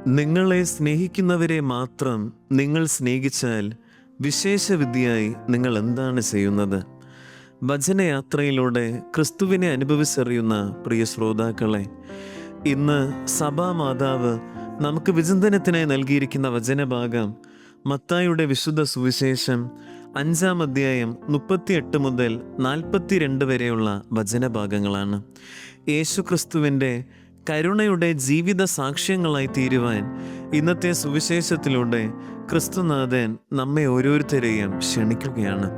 നിങ്ങളെ സ്നേഹിക്കുന്നവരെ മാത്രം നിങ്ങൾ സ്നേഹിച്ചാൽ വിശേഷവിദ്യയായി നിങ്ങൾ എന്താണ് ചെയ്യുന്നത്? വചനയാത്രയിലൂടെ ക്രിസ്തുവിനെ അനുഭവിച്ചറിയുന്ന പ്രിയ ശ്രോതാക്കളെ, ഇന്ന് സഭാമാതാവ് നമുക്ക് വിചിന്തനത്തിനായി നൽകിയിരിക്കുന്ന വചനഭാഗം മത്തായിയുടെ വിശുദ്ധ സുവിശേഷം 5-ാം അധ്യായം 38 മുതൽ 42 വരെയുള്ള വചനഭാഗങ്ങളാണ്. യേശു ക്രിസ്തുവിൻ്റെ കരുണയുടെ ജീവിത സാക്ഷ്യങ്ങളായി തീരുവാൻ ഇന്നത്തെ സുവിശേഷത്തിലൂടെ ക്രിസ്തുനാഥൻ നമ്മെ ഓരോരുത്തരെയും ക്ഷണിക്കുകയാണ്.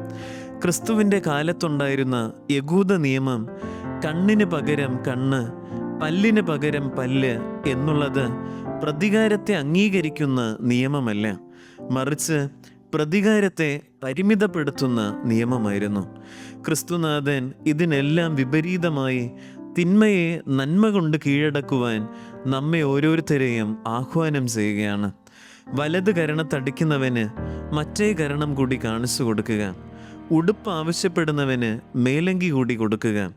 ക്രിസ്തുവിൻ്റെ കാലത്തുണ്ടായിരുന്ന യഹൂദ നിയമം കണ്ണിന് പകരം കണ്ണ്, പല്ലിന് പകരം പല്ല് എന്നുള്ളത് പ്രതികാരത്തെ അംഗീകരിക്കുന്ന നിയമമല്ല, മറിച്ച് പ്രതികാരത്തെ പരിമിതപ്പെടുത്തുന്ന നിയമമായിരുന്നു. ക്രിസ്തുനാഥൻ ഇതിനെല്ലാം വിപരീതമായി തിന്മയെ നന്മ കൊണ്ട് കീഴടക്കുവാൻ നമ്മെ ഓരോരുത്തരെയും ആഹ്വാനം ചെയ്യുകയാണ്. വലത് കരണത്തടിക്കുന്നവന് മറ്റേ കരണം കൂടി കാണിച്ചു കൊടുക്കുക, ഉടുപ്പ് ആവശ്യപ്പെടുന്നവന് മേലങ്കി കൂടി കൊടുക്കുക,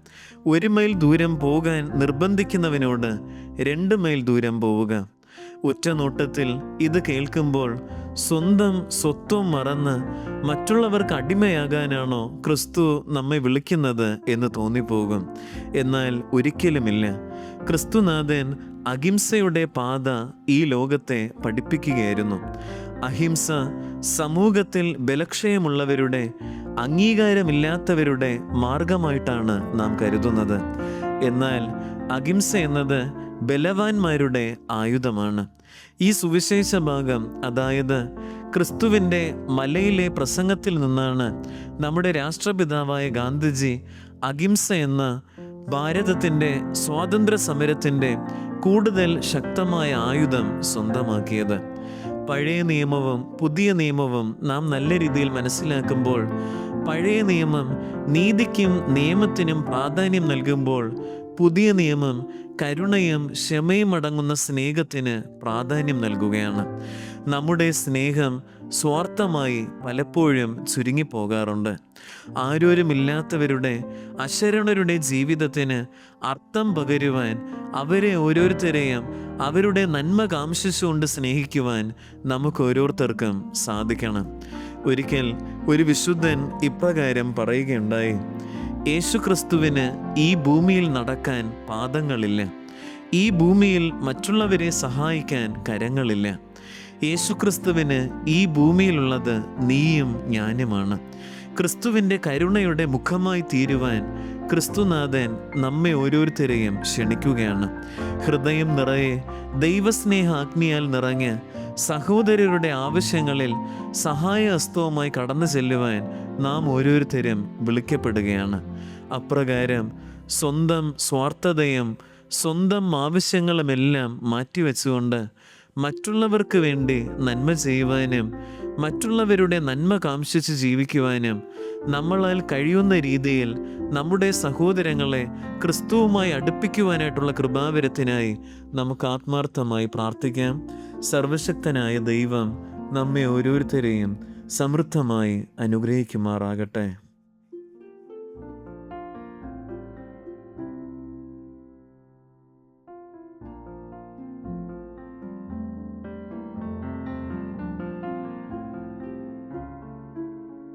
1 മൈൽ ദൂരം പോകാൻ നിർബന്ധിക്കുന്നവനോട് 2 മൈൽ ദൂരം പോവുക. ഒറ്റനോട്ടത്തിൽ ഇത് കേൾക്കുമ്പോൾ സ്വന്തം സ്വത്വം മറന്ന് മറ്റുള്ളവർക്ക് അടിമയാകാനാണോ ക്രിസ്തു നമ്മെ വിളിക്കുന്നത് എന്ന് തോന്നിപ്പോകും. എന്നാൽ ഒരിക്കലുമില്ല. ക്രിസ്തുനാഥൻ അഹിംസയുടെ പാത ഈ ലോകത്തെ പഠിപ്പിക്കുകയായിരുന്നു. അഹിംസ സമൂഹത്തിൽ ബലക്ഷയമുള്ളവരുടെ, അംഗീകാരമില്ലാത്തവരുടെ മാർഗമായിട്ടാണ് നാം കരുതുന്നത്. എന്നാൽ അഹിംസ എന്നത് ബലവാന്മാരുടെ ആയുധമാണ്. ഈ സുവിശേഷ ഭാഗം, അതായത് ക്രിസ്തുവിൻ്റെ മലയിലെ പ്രസംഗത്തിൽ നിന്നാണ് നമ്മുടെ രാഷ്ട്രപിതാവായ ഗാന്ധിജി അഹിംസ എന്ന ഭാരതത്തിൻ്റെ സ്വാതന്ത്ര്യ സമരത്തിൻ്റെ കൂടുതൽ ശക്തമായ ആയുധം സ്വന്തമാക്കിയത്. പഴയ നിയമവും പുതിയ നിയമവും നാം നല്ല രീതിയിൽ മനസ്സിലാക്കുമ്പോൾ, പഴയ നിയമം നീതിക്കും നിയമത്തിനും പ്രാധാന്യം നൽകുമ്പോൾ, പുതിയ നിയമം കരുണയും ക്ഷമയും അടങ്ങുന്ന സ്നേഹത്തിന് പ്രാധാന്യം നൽകുകയാണ്. നമ്മുടെ സ്നേഹം സ്വാർത്ഥമായി പലപ്പോഴും ചുരുങ്ങിപ്പോകാറുണ്ട്. ആരോരുമില്ലാത്തവരുടെ, അശരണരുടെ ജീവിതത്തിന് അർത്ഥം പകരുവാൻ, അവരെ ഓരോരുത്തരെയും അവരുടെ നന്മ കാംക്ഷിച്ചുകൊണ്ട് സ്നേഹിക്കുവാൻ നമുക്ക് ഓരോരുത്തർക്കും സാധിക്കണം. ഒരിക്കൽ ഒരു വിശുദ്ധൻ ഇപ്രകാരം പറയുകയുണ്ടായി: യേശുക്രിസ്തുവിന് ഈ ഭൂമിയിൽ നടക്കാൻ പാദങ്ങളില്ല, ഈ ഭൂമിയിൽ മറ്റുള്ളവരെ സഹായിക്കാൻ കരങ്ങളില്ല. യേശുക്രിസ്തുവിന് ഈ ഭൂമിയിലുള്ളത് നീയും ഞാനുമാണ്. ക്രിസ്തുവിൻ്റെ കരുണയുടെ മുഖമായി തീരുവാൻ ക്രിസ്തുനാഥൻ നമ്മെ ഓരോരുത്തരെയും ക്ഷണിക്കുകയാണ്. ഹൃദയം നിറയെ ദൈവസ്നേഹാഗ്നിയാൽ നിറഞ്ഞ് സഹോദരരുടെ ആവശ്യങ്ങളിൽ സഹായഹസ്തവുമായി കടന്നു ചെല്ലുവാൻ നാം ഓരോരുത്തരും വിളിക്കപ്പെടുകയാണ്. അപ്രകാരം സ്വന്തം സ്വാർത്ഥതയും സ്വന്തം ആവശ്യങ്ങളുമെല്ലാം മാറ്റിവെച്ചുകൊണ്ട് മറ്റുള്ളവർക്ക് വേണ്ടി നന്മ ചെയ്യുവാനും മറ്റുള്ളവരുടെ നന്മ കാംക്ഷിച്ച് ജീവിക്കുവാനും നമ്മളാൽ കഴിയുന്ന രീതിയിൽ നമ്മുടെ സഹോദരങ്ങളെ ക്രിസ്തുവുമായി അടുപ്പിക്കുവാനായിട്ടുള്ള കൃപാവരത്തിനായി നമുക്ക് ആത്മാർത്ഥമായി പ്രാർത്ഥിക്കാം. സർവശക്തനായ ദൈവം നമ്മെ ഓരോരുത്തരെയും സമൃദ്ധമായി അനുഗ്രഹിക്കുമാറാകട്ടെ.